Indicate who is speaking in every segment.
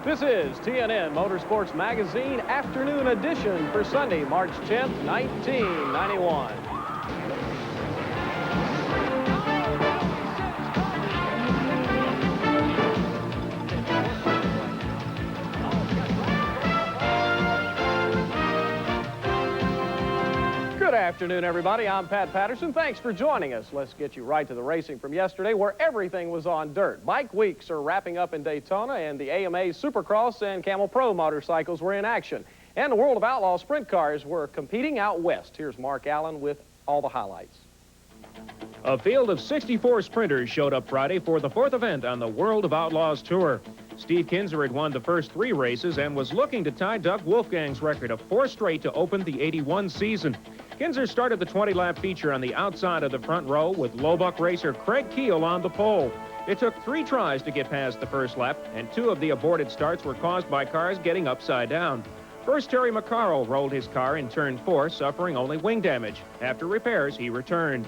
Speaker 1: This is TNN Motorsports Magazine Afternoon Edition for Sunday, March 10th, 1991. Good afternoon, everybody. I'm Pat Patterson. Thanks for joining us. Let's get you right to the racing from yesterday, where everything was on dirt. Bike weeks are wrapping up in Daytona, and the AMA Supercross and Camel Pro motorcycles were in action. And the World of Outlaw sprint cars were competing out west. Here's Mark Allen with all the highlights.
Speaker 2: A field of 64 sprinters showed up Friday for the fourth event on the World of Outlaws Tour. Steve Kinser had won the first 3 races and was looking to tie Doug Wolfgang's record of 4 straight to open the '81 season. Kinser started the 20-lap feature on the outside of the front row with Lowbuck racer Craig Keel on the pole. It took 3 tries to get past the first lap, and 2 of the aborted starts were caused by cars getting upside down. First, Terry McCarroll rolled his car in turn 4, suffering only wing damage. After repairs, he returned.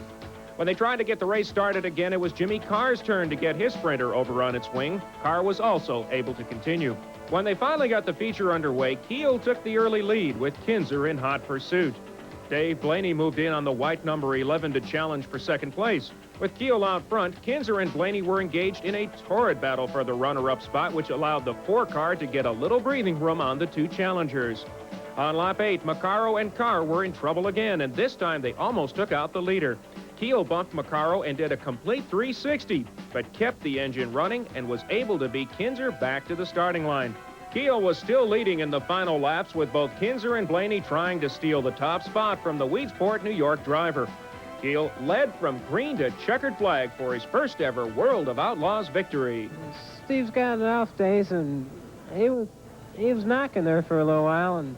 Speaker 2: When they tried to get the race started again, it was Jimmy Carr's turn to get his sprinter over on its wing. Carr was also able to continue. When they finally got the feature underway, Keel took the early lead with Kinser in hot pursuit. Dave Blaney moved in on the white number 11 to challenge for second place. With Keel out front, Kinser and Blaney were engaged in a torrid battle for the runner-up spot, which allowed the 4 car to get a little breathing room on the 2 challengers. On lap 8, McCarro and Carr were in trouble again, and this time they almost took out the leader. Keel bumped McCarro and did a complete 360, but kept the engine running and was able to beat Kinser back to the starting line. Keel was still leading in the final laps, with both Kinser and Blaney trying to steal the top spot from the Weedsport, New York driver. Keel led from green to checkered flag for his first ever World of Outlaws victory.
Speaker 3: Steve's got off days, and he was knocking there for a little while, and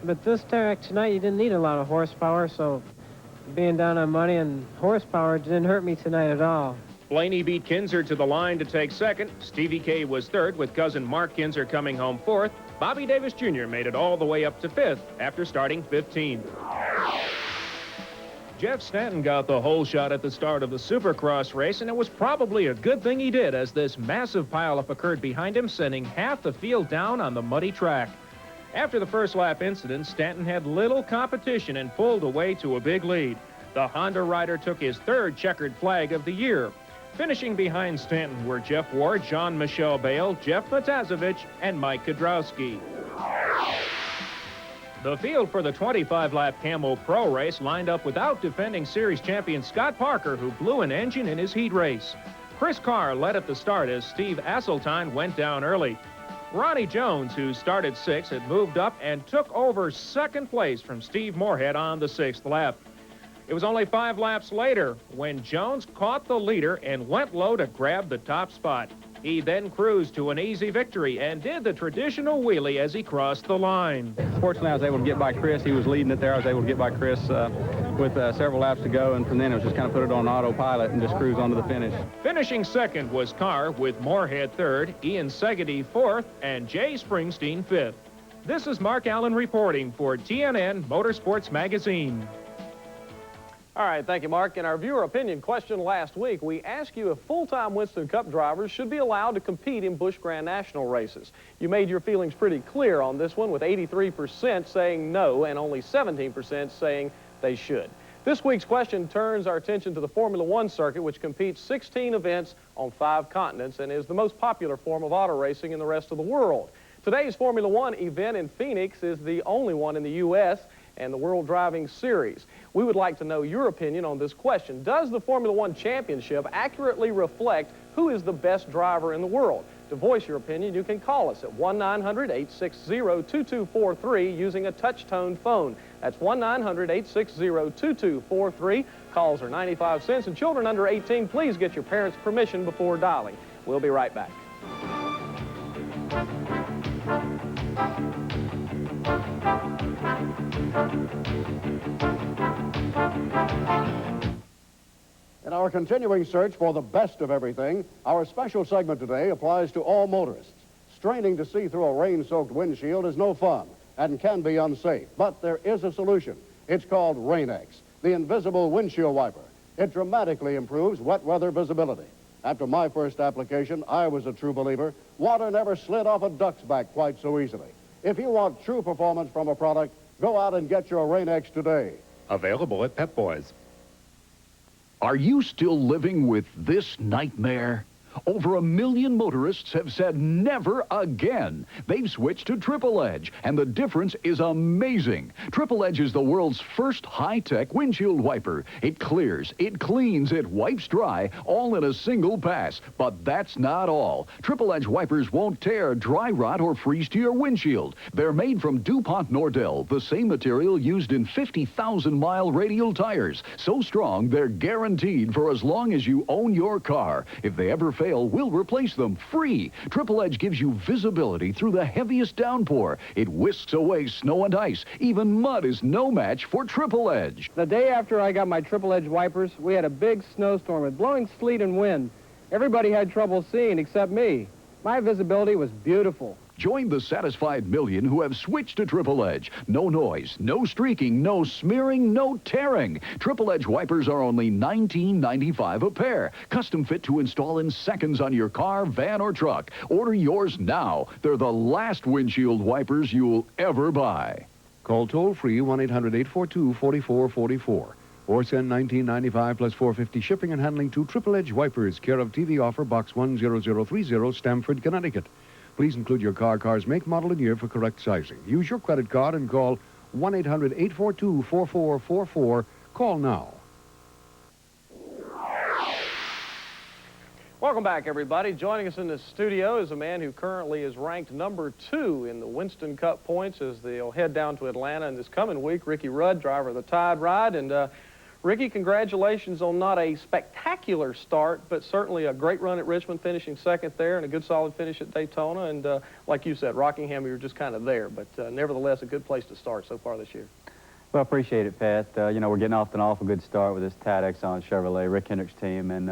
Speaker 3: but this track tonight you didn't need a lot of horsepower, so being down on money and horsepower didn't hurt me tonight at all.
Speaker 2: Blaney beat Kinser to the line to take second. Stevie K was third, with cousin Mark Kinser coming home fourth. Bobby Davis Jr. made it all the way up to 5th after starting 15th. Jeff Stanton got the whole shot at the start of the Supercross race, and it was probably a good thing he did, as this massive pileup occurred behind him, sending half the field down on the muddy track. After the first lap incident, Stanton had little competition and pulled away to a big lead. The Honda rider took his 3rd checkered flag of the year. Finishing behind Stanton were Jeff Ward, Jean-Michel Bale, Jeff Matazovich, and Mike Kudrowski. The field for the 25-lap Camel Pro race lined up without defending series champion Scott Parker, who blew an engine in his heat race. Chris Carr led at the start as Steve Asseltine went down early. Ronnie Jones, who started 6th, had moved up and took over 2nd place from Steve Moorhead on the 6th lap. It was only 5 laps later when Jones caught the leader and went low to grab the top spot. He then cruised to an easy victory and did the traditional wheelie as he crossed the line.
Speaker 4: Fortunately, I was able to get by Chris. He was leading it there. I was able to get by Chris with several laps to go, and from then it was just kind of put it on autopilot and just cruise on to the finish.
Speaker 2: Finishing 2nd was Carr, with Moorhead 3rd, Ian Segedy 4th, and Jay Springsteen 5th. This is Mark Allen reporting for TNN Motorsports Magazine.
Speaker 1: All right, thank you, Mark. In our viewer opinion question last week, we asked you if full-time Winston Cup drivers should be allowed to compete in Busch Grand National races. You made your feelings pretty clear on this one, with 83% saying no and only 17% saying they should. This week's question turns our attention to the Formula One circuit, which competes 16 events on 5 continents and is the most popular form of auto racing in the rest of the world. Today's Formula One event in Phoenix is the only one in the U.S. and the World Driving Series. We would like to know your opinion on this question. Does the Formula One Championship accurately reflect who is the best driver in the world? To voice your opinion, you can call us at 1-900-860-2243 using a touch-tone phone. That's 1-900-860-2243. Calls are 95 cents, and children under 18, please get your parents' permission before dialing. We'll be right back.
Speaker 5: In our continuing search for the best of everything, our special segment today applies to all motorists. Straining to see through a rain-soaked windshield is no fun and can be unsafe, but there is a solution. It's called Rain-X, the invisible windshield wiper. It dramatically improves wet weather visibility. After my first application, I was a true believer. Water never slid off a duck's back quite so easily. If you want true performance from a product, go out and get your Rain-X today.
Speaker 6: Available at Pep Boys.
Speaker 7: Are you still living with this nightmare? Over 1 million motorists have said never again. They've switched to Triple Edge, and the difference is amazing. Triple Edge is the world's first high-tech windshield wiper. It clears, it cleans, it wipes dry, all in a single pass. But that's not all. Triple Edge wipers won't tear, dry rot, or freeze to your windshield. They're made from DuPont Nordell, the same material used in 50,000-mile radial tires. So strong, they're guaranteed for as long as you own your car. If they ever fail, we'll replace them free. Triple Edge gives you visibility through the heaviest downpour. It whisks away snow and ice. Even mud is no match for Triple Edge.
Speaker 8: The day after I got my Triple Edge wipers, we had a big snowstorm with blowing sleet and wind. Everybody had trouble seeing except me. My visibility was beautiful.
Speaker 7: Join the satisfied million who have switched to Triple Edge. No noise, no streaking, no smearing, no tearing. Triple Edge wipers are only $19.95 a pair. Custom fit to install in seconds on your car, van, or truck. Order yours now. They're the last windshield wipers you'll ever buy.
Speaker 6: Call toll-free 1-800-842-4444 or send $19.95 plus $4.50 shipping and handling to Triple Edge Wipers, care of TV Offer, Box 10030, Stamford, Connecticut. Please include your car's make, model, and year for correct sizing. Use your credit card and call 1-800-842-4444. Call now.
Speaker 1: Welcome back, everybody. Joining us in the studio is a man who currently is ranked #2 in the Winston Cup points as they'll head down to Atlanta in this coming week. Ricky Rudd, driver of the Tide Ride. And Ricky, congratulations on not a spectacular start, but certainly a great run at Richmond, finishing second there, and a good solid finish at Daytona. And like you said, Rockingham, you were just kind of there, but nevertheless, a good place to start so far this year.
Speaker 4: Well, I appreciate it, Pat. You know, we're getting off to an awful good start with this Tide Exxon Chevrolet, Rick Hendrick's team, and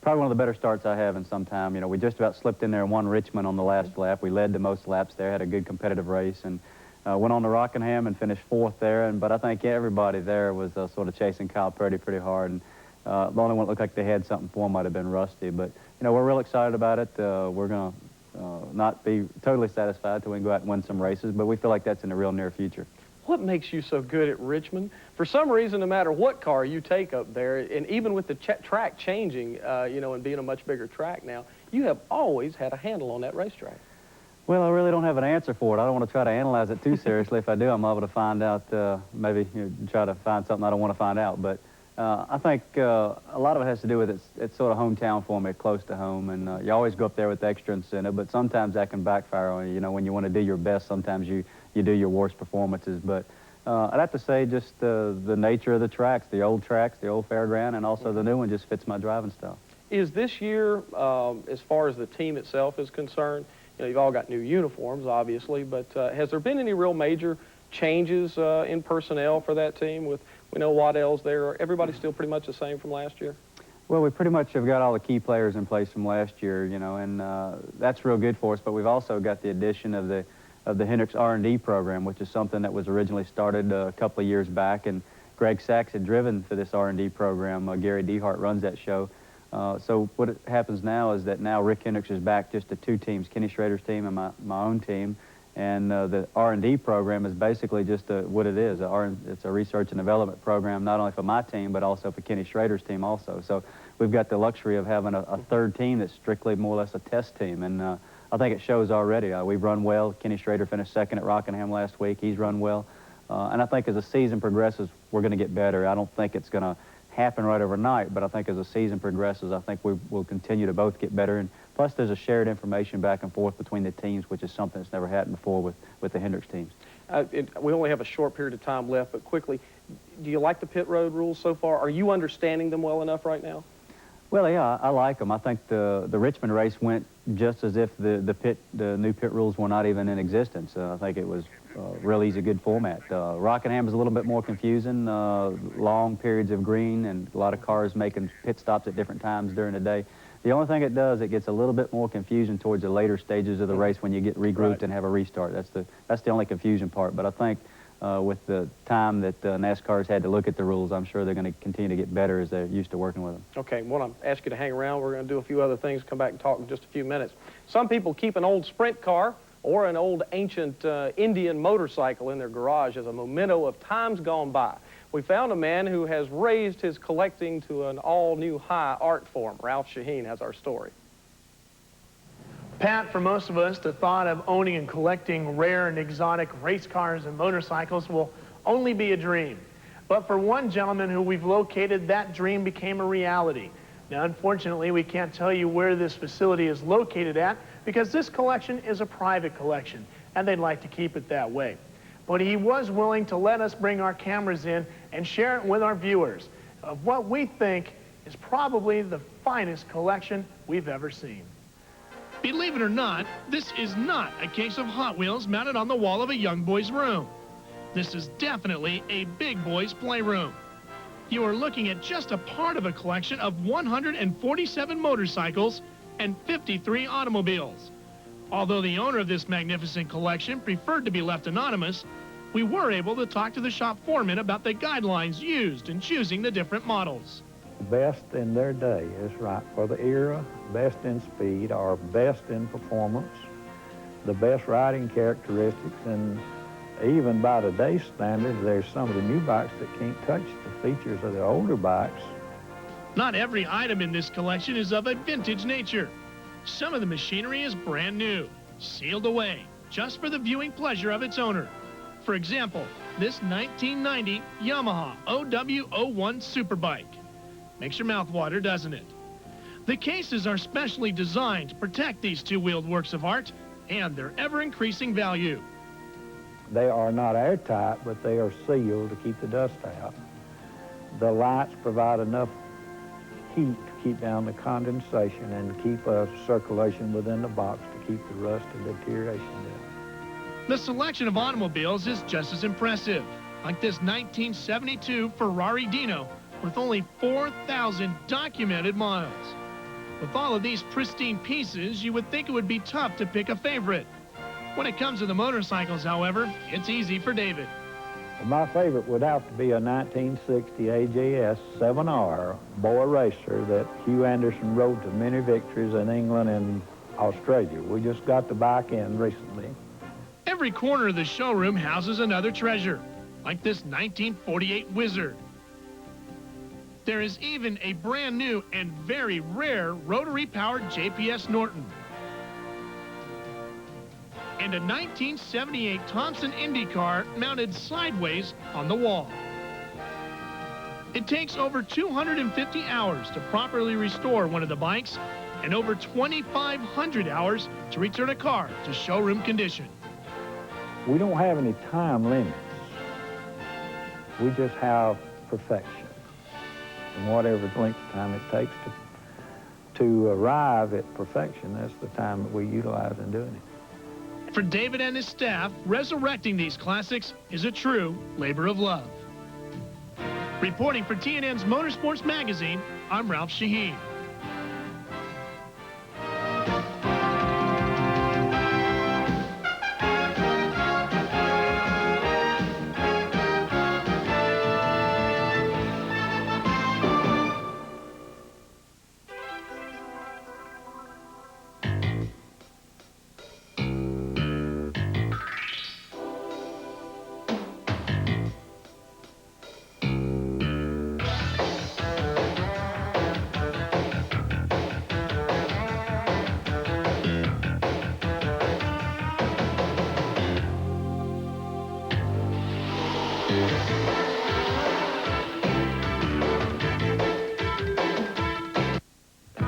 Speaker 4: probably one of the better starts I have in some time. You know, we just about slipped in there and won Richmond on the last lap. We led the most laps there, had a good competitive race, and went on to Rockingham and finished 4th there. But I think everybody there was sort of chasing Kyle Purdy pretty hard. And the only one that looked like they had something for him might have been Rusty. But, you know, we're real excited about it. We're going to not be totally satisfied till we can go out and win some races, but we feel like that's in the real near future.
Speaker 1: What makes you so good at Richmond? For some reason, no matter what car you take up there, and even with the track changing, you know, and being a much bigger track now, you have always had a handle on that racetrack.
Speaker 4: Well, I really don't have an answer for it. I don't want to try to analyze it too seriously. If I do, I'm liable to find out, maybe try to find something I don't want to find out. But I think a lot of it has to do with it's sort of hometown for me, close to home. And you always go up there with extra incentive, but sometimes that can backfire on you. You know, when you want to do your best, sometimes you do your worst performances. But I'd have to say just the nature of the tracks, the old fairground, and also the new one just fits my driving style. Is
Speaker 1: this year, as far as the team itself is concerned, you know, you've all got new uniforms, obviously, but has there been any real major changes in personnel for that team? We know Waddell's there. Everybody's still pretty much the same from last year?
Speaker 4: Well, we pretty much have got all the key players in place from last year, you know, and that's real good for us. But we've also got the addition of the Hendricks R&D program, which is something that was originally started a couple of years back, and Greg Sachs had driven for this R&D program. Gary Dehart runs that show. So what happens now is that now Rick Hendricks is back just to 2 teams, Kenny Schrader's team and my own team. And the R&D program is basically just what it is. It's a research and development program, not only for my team, but also for Kenny Schrader's team also. So we've got the luxury of having a 3rd team that's strictly more or less a test team. And I think it shows already. We've run well. Kenny Schrader finished 2nd at Rockingham last week. He's run well. And I think as the season progresses, we're going to get better. I don't think it's going to happen right overnight, but I think as the season progresses, I think we will continue to both get better. And plus, there's a shared information back and forth between the teams, which is something that's never happened before with the Hendricks teams.
Speaker 1: We only have a short period of time left, but quickly, do you like the pit road rules so far? Are you understanding them well enough right now?
Speaker 4: Well, yeah, I like them. I think the Richmond race went just as if the new pit rules were not even in existence. I think it was real easy, good format. Rockingham is a little bit more confusing, long periods of green and a lot of cars making pit stops at different times during the day. The only thing it does, it gets a little bit more confusion towards the later stages of the race when you get regrouped and have a restart. That's the only confusion part. But I think with the time that NASCAR's had to look at the rules, I'm sure they're going to continue to get better as they're used to working with them.
Speaker 1: Okay, I want to ask you to hang around. We're going to do a few other things, come back and talk in just a few minutes. Some people keep an old sprint car or an old ancient Indian motorcycle in their garage as a memento of times gone by. We found a man who has raised his collecting to an all-new high art form. Ralph Shaheen has our story.
Speaker 9: Pat, for most of us, the thought of owning and collecting rare and exotic race cars and motorcycles will only be a dream. But for one gentleman who we've located, that dream became a reality. Now, unfortunately, we can't tell you where this facility is located at because this collection is a private collection, and they'd like to keep it that way. But he was willing to let us bring our cameras in and share it with our viewers of what we think is probably the finest collection we've ever seen.
Speaker 10: Believe it or not, this is not a case of Hot Wheels mounted on the wall of a young boy's room. This is definitely a big boy's playroom. You are looking at just a part of a collection of 147 motorcycles and 53 automobiles. Although the owner of this magnificent collection preferred to be left anonymous, we were able to talk to the shop foreman about the guidelines used in choosing the different models.
Speaker 11: Best in their day is right for the era, best in speed, or best in performance, the best riding characteristics, and even by today's standards, there's some of the new bikes that can't touch the features of the older bikes.
Speaker 10: Not every item in this collection is of a vintage nature. Some of the machinery is brand new, sealed away, just for the viewing pleasure of its owner. For example, this 1990 Yamaha OW01 Superbike. Makes your mouth water, doesn't it? The cases are specially designed to protect these two-wheeled works of art and their ever-increasing value.
Speaker 11: They are not airtight, but they are sealed to keep the dust out. The lights provide enough heat to keep down the condensation and keep a circulation within the box to keep the rust and deterioration down.
Speaker 10: The selection of automobiles is just as impressive, like this 1972 Ferrari Dino with only 4,000 documented miles. With all of these pristine pieces, you would think it would be tough to pick a favorite. When it comes to the motorcycles, however, it's easy for David.
Speaker 11: My favorite would have to be a 1960 AJS 7R boy racer that Hugh Anderson rode to many victories in England and Australia. We just got the bike in recently.
Speaker 10: Every corner of the showroom houses another treasure, like this 1948 Wizard. There is even a brand new and very rare rotary-powered JPS Norton. And a 1978 Thompson Indy car mounted sideways on the wall. It takes over 250 hours to properly restore one of the bikes and over 2,500 hours to return a car to showroom condition.
Speaker 11: We don't have any time limits. We just have perfection. And whatever length of time it takes to arrive at perfection, that's the time that we utilize in doing it.
Speaker 10: For David and his staff, resurrecting these classics is a true labor of love. Reporting for TNN's Motorsports Magazine, I'm Ralph Shaheen.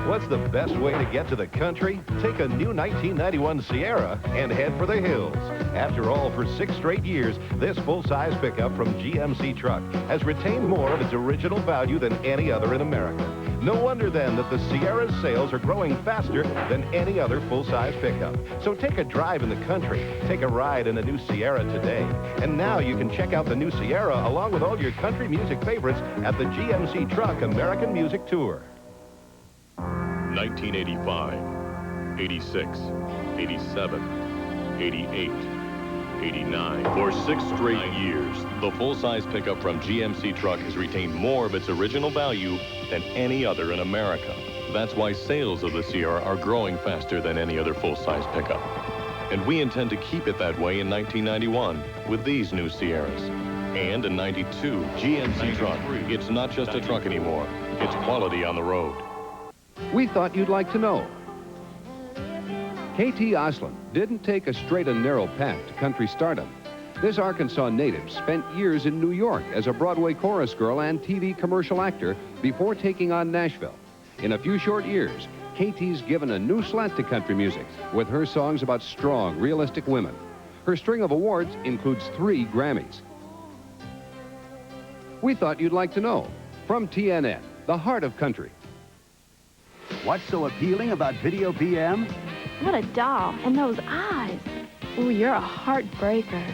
Speaker 12: What's the best way to get to the country? Take a new 1991 Sierra and head for the hills. After all, for 6 straight years, this full-size pickup from GMC Truck has retained more of its original value than any other in America. No wonder then that the Sierra's sales are growing faster than any other full-size pickup. So take a drive in the country, take a ride in a new Sierra today. And now you can check out the new Sierra along with all your country music favorites at the GMC Truck American Music Tour.
Speaker 13: 1985, 86, 87, 88, 1989. For 6 straight years, the full-size pickup from GMC Truck has retained more of its original value than any other in America. That's why sales of the Sierra are growing faster than any other full-size pickup. And we intend to keep it that way in 1991 with these new Sierras. And in 92, GMC Truck. It's not just a truck anymore. It's quality on the road.
Speaker 6: We thought you'd like to know. K.T. Oslin didn't take a straight and narrow path to country stardom. This Arkansas native spent years in New York as a Broadway chorus girl and TV commercial actor before taking on Nashville. In a few short years, K.T.'s given a new slant to country music with her songs about strong, realistic women. Her string of awards includes 3 Grammys. We thought you'd like to know. From TNN, the heart of country.
Speaker 14: What's so appealing about Video PM?
Speaker 15: What a doll, and those eyes. Ooh, you're a heartbreaker.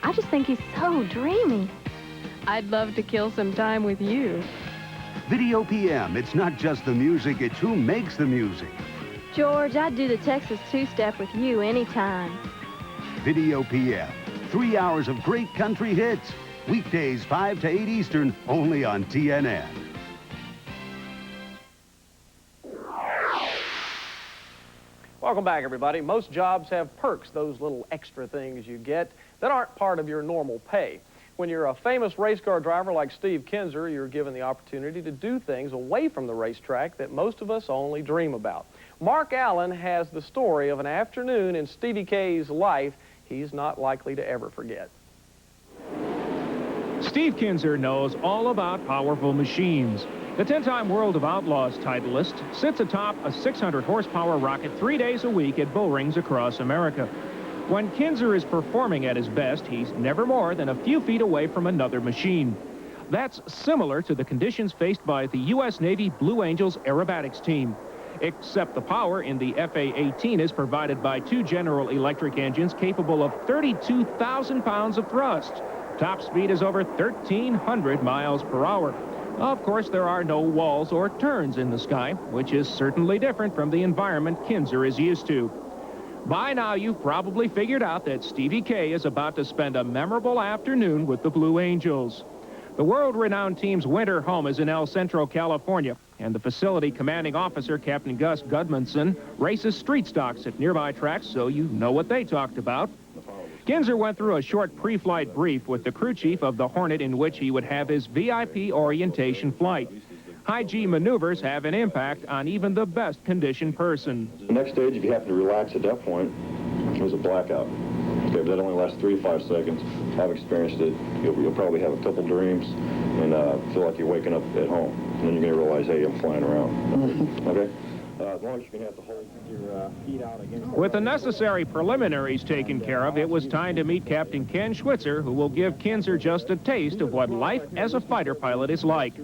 Speaker 15: I just think he's so dreamy. I'd love to kill some time with you.
Speaker 14: Video PM, it's not just the music, it's who makes the music.
Speaker 15: George, I'd do the Texas two-step with you anytime.
Speaker 14: Video PM, 3 hours of great country hits. Weekdays 5 to 8 Eastern, only on TNN.
Speaker 1: Welcome back, everybody. Most jobs have perks, those little extra things you get that aren't part of your normal pay. When you're a famous race car driver like Steve Kinzer, you're given the opportunity to do things away from the racetrack that most of us only dream about. Mark Allen has the story of an afternoon in Stevie K's life he's not likely to ever forget.
Speaker 2: Steve Kinzer knows all about powerful machines. The 10-time World of Outlaws titleist sits atop a 600-horsepower rocket 3 days a week at bull rings across America. When Kinzer is performing at his best, he's never more than a few feet away from another machine. That's similar to the conditions faced by the U.S. Navy Blue Angels aerobatics team. Except the power in the FA-18 is provided by 2 General Electric engines capable of 32,000 pounds of thrust. Top speed is over 1,300 miles per hour. Of course, there are no walls or turns in the sky, which is certainly different from the environment Kinzer is used to. By now, you've probably figured out that Stevie K is about to spend a memorable afternoon with the Blue Angels. The world-renowned team's winter home is in El Centro, California, and the facility commanding officer, Captain Gus Gudmundsson, races street stocks at nearby tracks, so you know what they talked about. Kinzer went through a short pre-flight brief with the crew chief of the Hornet in which he would have his VIP orientation flight. High-G maneuvers have an impact on even the best-conditioned person.
Speaker 16: The next stage, if you happen to relax at that point, is a blackout. Okay, but that only lasts 3 to 5 seconds. I've experienced it. You'll probably have a couple dreams and feel like you're waking up at home. And then you're going to realize, hey, I'm flying around. Okay? As long as you can have to hold your feet out against...
Speaker 2: With the necessary preliminaries taken care of, it was time to meet Captain Ken Schwitzer, who will give Kinzer just a taste of what life as a fighter pilot is like.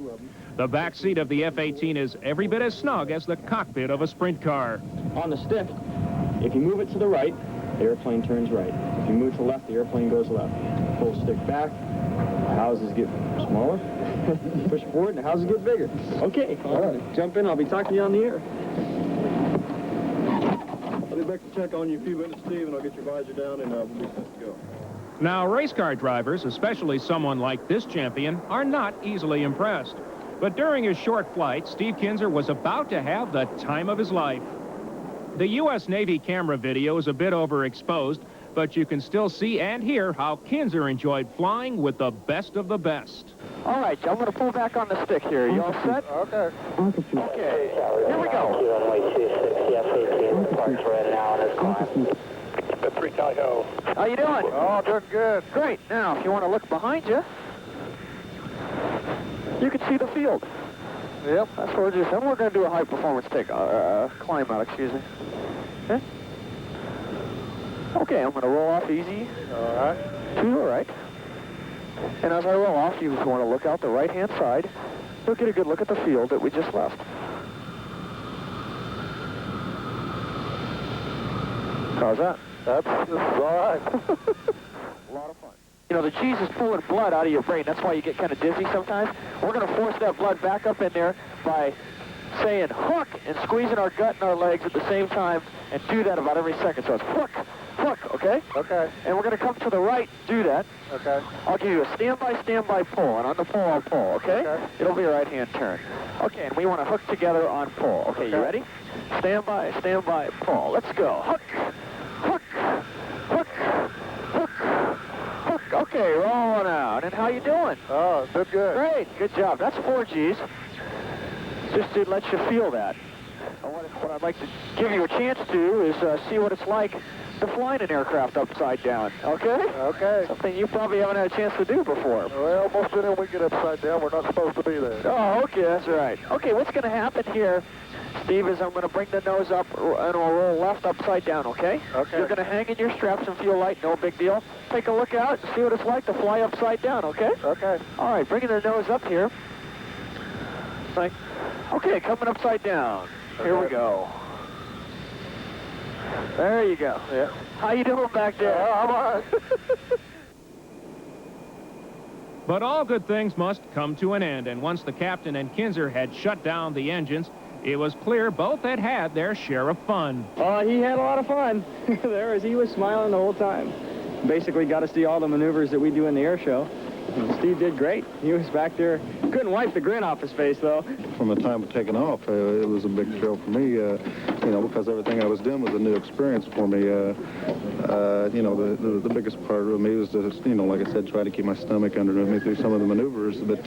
Speaker 2: The back seat of the F-18 is every bit as snug as the cockpit of a sprint car.
Speaker 8: On the stick, if you move it to the right, the airplane turns right. If you move to the left, the airplane goes left. Pull the stick back, the houses get smaller. Push forward, and the houses get bigger. Okay, all right. Jump in. I'll be talking to you on the air.
Speaker 16: I'll be back to check on you in a few minutes, Steve, and I'll get your visor down, and we'll be set to go.
Speaker 2: Now, race car drivers, especially someone like this champion, are not easily impressed. But during his short flight, Steve Kinzer was about to have the time of his life. The U.S. Navy camera video is a bit overexposed, but you can still see and hear how Kinzer enjoyed flying with the best of the best.
Speaker 8: All right, I'm going to pull back on the stick here. You all set? Okay. Okay, here we go.
Speaker 17: Runway 26, F-18, parked for an hour and a climb. 3 Tahoe.
Speaker 8: How you doing?
Speaker 17: Oh, doing good.
Speaker 8: Great. Now, if you want to look behind you, you can see the field. Yep, that's gorgeous. And we're going to do a high-performance climb out, excuse me. Okay? Okay, I'm going to roll off easy.
Speaker 17: All right.
Speaker 8: To the right. And as I roll off, you just want to look out the right-hand side. You'll get a good look at the field that we just left. How's that?
Speaker 17: This is all right.
Speaker 8: A lot of fun. You know, the cheese is pulling blood out of your brain. That's why you get kind of dizzy sometimes. We're going to force that blood back up in there by saying hook and squeezing our gut and our legs at the same time, and do that about every second. So it's hook,
Speaker 18: hook, okay?
Speaker 17: Okay.
Speaker 18: And we're going to come to the right, do that.
Speaker 17: Okay.
Speaker 18: I'll give you a standby pull, and on the pull, I'll pull, okay? It'll be a right-hand turn. Okay, and we want to hook together on pull. Okay, you ready? Standby, pull. Let's go. Hook, hook, hook, hook, hook. Okay, rolling out. And how you doing?
Speaker 17: Oh, good.
Speaker 18: Great, good job. That's 4 Gs. Just to let you feel that. What I'd like to give you a chance to is see what it's like to fly an aircraft upside down, okay?
Speaker 17: Okay.
Speaker 18: Something you probably haven't had a chance to do before.
Speaker 17: Well, most of them we get upside down, we're not supposed to be there.
Speaker 18: Oh, okay, that's right. Okay, what's going to happen here, Steve, is I'm going to bring the nose up and I'll roll left upside down, okay?
Speaker 17: Okay.
Speaker 18: You're going to hang in your straps and feel light, no big deal. Take a look out and see what it's like to fly upside down, okay?
Speaker 17: Okay.
Speaker 18: All right, bringing the nose up here. Okay, coming upside down. Here we go. There you go.
Speaker 17: Yeah.
Speaker 18: How you doing back there?
Speaker 17: I'm all right.
Speaker 2: But all good things must come to an end, and once the captain and Kinzer had shut down the engines, it was clear both had had their share of fun.
Speaker 8: He had a lot of fun. There, as he was smiling the whole time. Basically got to see all the maneuvers that we do in the air show. And Steve did great. He was back there. Couldn't wipe the grin off his face, though.
Speaker 16: From the time of taking off, it was a big thrill for me, you know, because everything I was doing was a new experience for me. You know, the biggest part of me was to, you know, like I said, try to keep my stomach underneath me through some of the maneuvers. But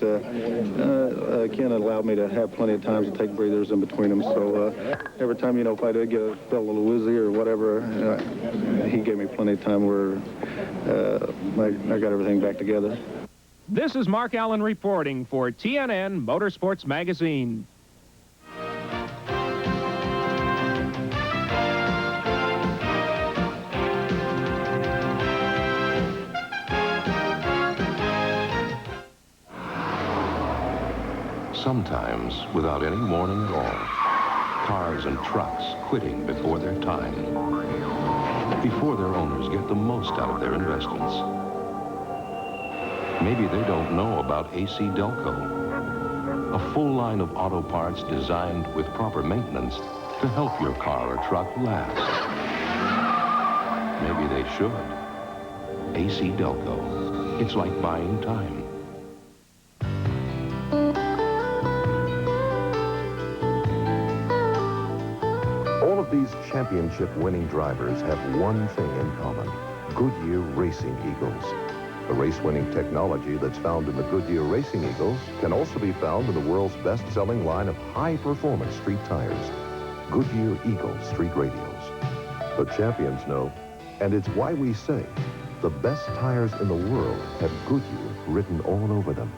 Speaker 16: Ken allowed me to have plenty of times to take breathers in between them. So every time, you know, if I did felt a little woozy or whatever, he gave me plenty of time where I got everything back together.
Speaker 2: This is Mark Allen reporting for TNN Motorsports Magazine.
Speaker 12: Sometimes, without any warning at all, cars and trucks quitting before their time, before their owners get the most out of their investments. Maybe they don't know about AC Delco, a full line of auto parts designed with proper maintenance to help your car or truck last. Maybe they should. AC Delco. It's like buying time.
Speaker 19: All of these championship-winning drivers have one thing in common: Goodyear Racing Eagles. The race-winning technology that's found in the Goodyear Racing Eagles can also be found in the world's best-selling line of high-performance street tires, Goodyear Eagle Street Radials. The champions know, and it's why we say the best tires in the world have Goodyear written all over them.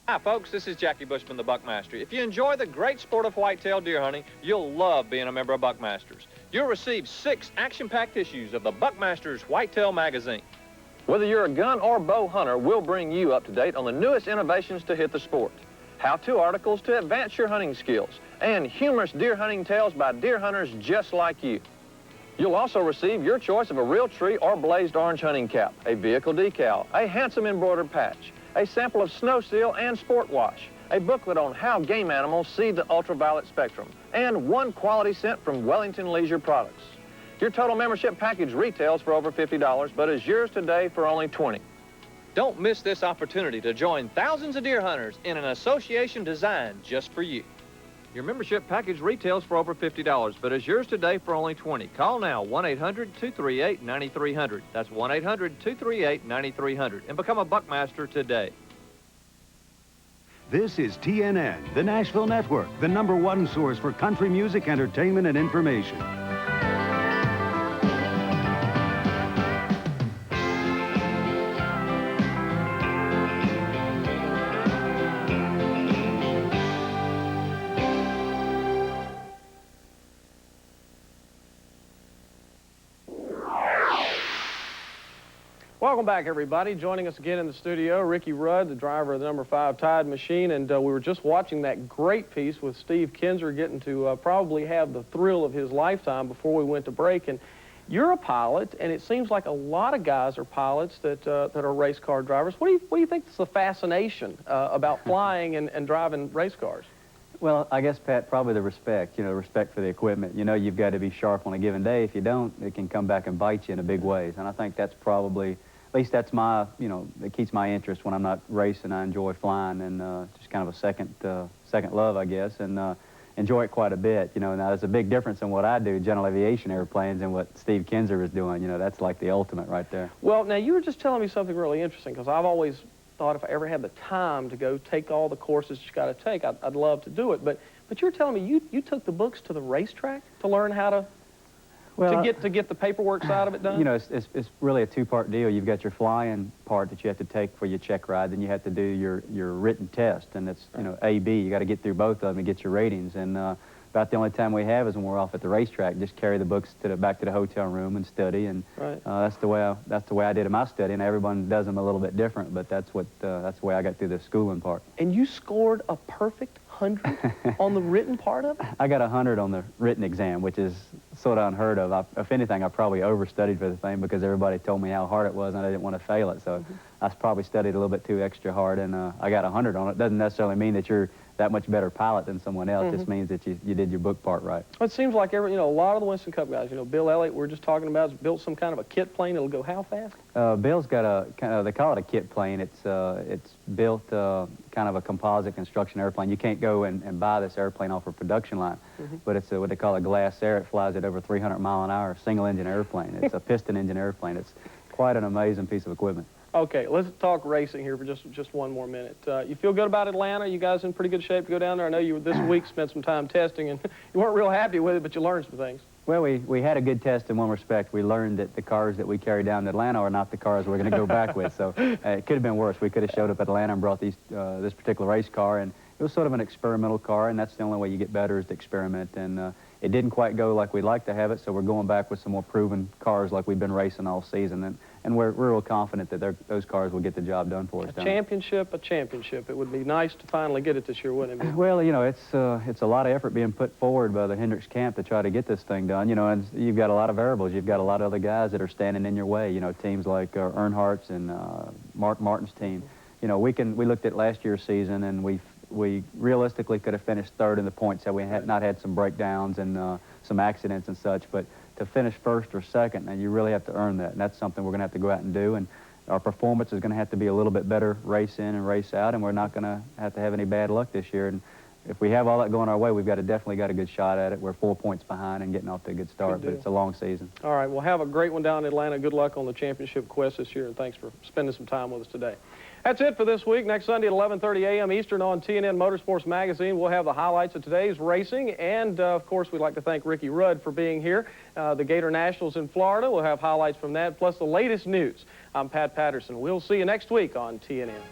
Speaker 20: Hi folks, this is Jackie Bushman, the Buckmaster. If you enjoy the great sport of whitetail deer hunting, you'll love being a member of Buckmasters. You'll receive 6 action-packed issues of the Buckmasters Whitetail magazine. Whether you're a gun or bow hunter, we'll bring you up to date on the newest innovations to hit the sport. How-to articles to advance your hunting skills, and humorous deer hunting tales by deer hunters just like you. You'll also receive your choice of a real tree or blazed orange hunting cap, a vehicle decal, a handsome embroidered patch, a sample of snow seal and sport wash, a booklet on how game animals see the ultraviolet spectrum, and 1 quality scent from Wellington Leisure Products. Your total membership package retails for over $50, but is yours today for only $20. Don't miss this opportunity to join thousands of deer hunters in an association designed just for you. Your membership package retails for over $50, but is yours today for only $20. Call now, 1-800-238-9300. That's 1-800-238-9300, and become a Buckmaster today.
Speaker 14: This is TNN, the Nashville Network, the #1 source for country music, entertainment, and information.
Speaker 1: Welcome back, everybody. Joining us again in the studio, Ricky Rudd, the driver of the #5 Tide machine, and we were just watching that great piece with Steve Kinzer getting to probably have the thrill of his lifetime before we went to break. And you're a pilot, and it seems like a lot of guys are pilots that are race car drivers. What do you think is the fascination about flying and driving race cars?
Speaker 4: Well, I guess, Pat, probably the respect, respect for the equipment. You've got to be sharp on a given day. If you don't, it can come back and bite you in a big ways. And I think that's probably, at least that's my, it keeps my interest when I'm not racing. I enjoy flying, and just kind of a second love, I guess, and enjoy it quite a bit. Now there's a big difference in what I do, general aviation airplanes, and what Steve Kinzer is doing. That's like the ultimate right there.
Speaker 1: Well, now you were just telling me something really interesting, because I've always thought if I ever had the time to go take all the courses you got to take, I'd love to do it. But you're telling me you took the books to the racetrack to learn how to get the paperwork side of it done?
Speaker 4: It's really a two-part deal. You've got your flying part that you have to take for your check ride, then you have to do your written test, and it's A, B. You got to get through both of them and get your ratings. And about the only time we have is when we're off at the racetrack. Just carry the books back to the hotel room and study, and that's the way I did in my study. And everyone does them a little bit different, but that's the way I got through the schooling part.
Speaker 1: And you scored a perfect 100 on the written part of it?
Speaker 4: I got 100 on the written exam, which is sort of unheard of. If anything, I probably overstudied for the thing because everybody told me how hard it was and I didn't want to fail it. So I probably studied a little bit too extra hard, and I got 100 on it. Doesn't necessarily mean that you're that much better pilot than someone else. It just means that you did your book part right.
Speaker 1: It seems like a lot of the Winston Cup guys, Bill Elliott, we're just talking about, has built some kind of a kit plane that'll go how fast?
Speaker 4: Bill's got a kind of, they call it a kit plane. It's built kind of a composite construction airplane. You can't go and buy this airplane off a production line, but it's what they call a glass air. It flies at over 300 mile an hour, single engine airplane. It's a piston engine airplane. It's quite an amazing piece of equipment.
Speaker 1: Okay, let's talk racing here for just one more minute. You feel good about Atlanta? You guys in pretty good shape to go down there? I know you this week spent some time testing, and you weren't real happy with it, but you learned some things.
Speaker 4: Well, we had a good test in one respect. We learned that the cars that we carry down to Atlanta are not the cars we're going to go back with. So it could have been worse. We could have showed up at Atlanta and brought this particular race car, and it was sort of an experimental car, and that's the only way you get better is to experiment. And it didn't quite go like we'd like to have it, so we're going back with some more proven cars like we've been racing all season. And we're real confident that those cars will get the job done for us.
Speaker 1: A championship. It would be nice to finally get it this year, wouldn't it?
Speaker 4: Well, it's a lot of effort being put forward by the Hendricks camp to try to get this thing done. And you've got a lot of variables. You've got a lot of other guys that are standing in your way. Teams like Earnhardt's and Mark Martin's team. We looked at last year's season, and we realistically could have finished third in the points had we not had some breakdowns and some accidents and such. But to finish first or second, and you really have to earn that, and that's something we're going to have to go out and do. And our performance is going to have to be a little bit better race in and race out, and we're not going to have any bad luck this year. And if we have all that going our way, we've definitely got a good shot at it. We're 4 points behind and getting off to a good start, but it's a long season.
Speaker 1: All right, well, have a great one down in Atlanta. Good luck on the championship quest this year, and thanks for spending some time with us today. That's it for this week. Next Sunday at 11:30 a.m. Eastern on TNN Motorsports Magazine, we'll have the highlights of today's racing. And, of course, we'd like to thank Ricky Rudd for being here. The Gator Nationals in Florida, we'll have highlights from that, plus the latest news. I'm Pat Patterson. We'll see you next week on TNN.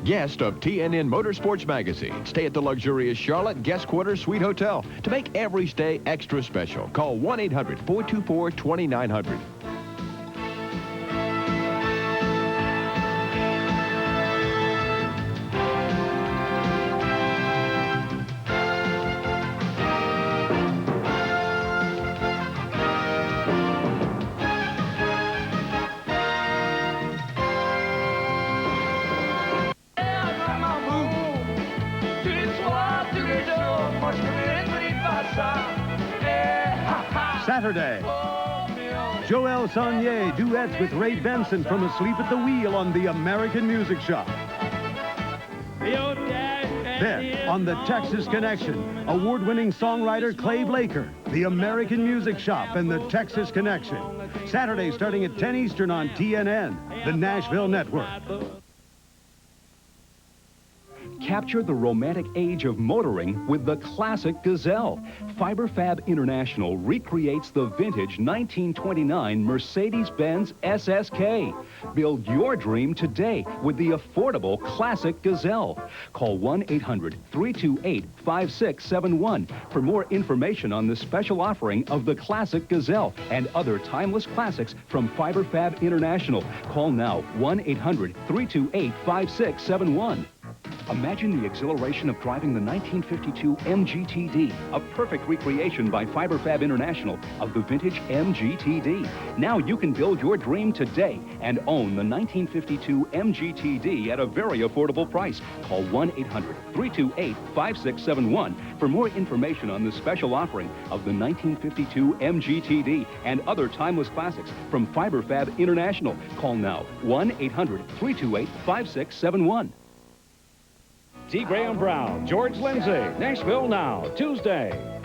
Speaker 7: Guest of TNN Motorsports Magazine. Stay at the luxurious Charlotte Guest Quarters Suite Hotel. To make every stay extra special, call 1-800-424-2900.
Speaker 14: Saturday, Joel Saunier duets with Ray Benson from Asleep at the Wheel on the American Music Shop. Then, on the Texas Connection, award-winning songwriter Clay Blaker, the American Music Shop, and the Texas Connection. Saturday starting at 10 Eastern on TNN, the Nashville Network.
Speaker 7: Capture the romantic age of motoring with the classic Gazelle. FiberFab International recreates the vintage 1929 Mercedes-Benz SSK. Build your dream today with the affordable classic Gazelle. Call 1-800-328-5671 for more information on the special offering of the classic Gazelle and other timeless classics from FiberFab International. Call now, 1-800-328-5671. Imagine the exhilaration of driving the 1952 MGTD, a perfect recreation by FiberFab International of the vintage MGTD. Now you can build your dream today and own the 1952 MGTD at a very affordable price. Call 1-800-328-5671 for more information on this special offering of the 1952 MGTD and other timeless classics from FiberFab International. Call now, 1-800-328-5671.
Speaker 21: T. Graham Brown, George Lindsay, Nashville Now, Tuesday.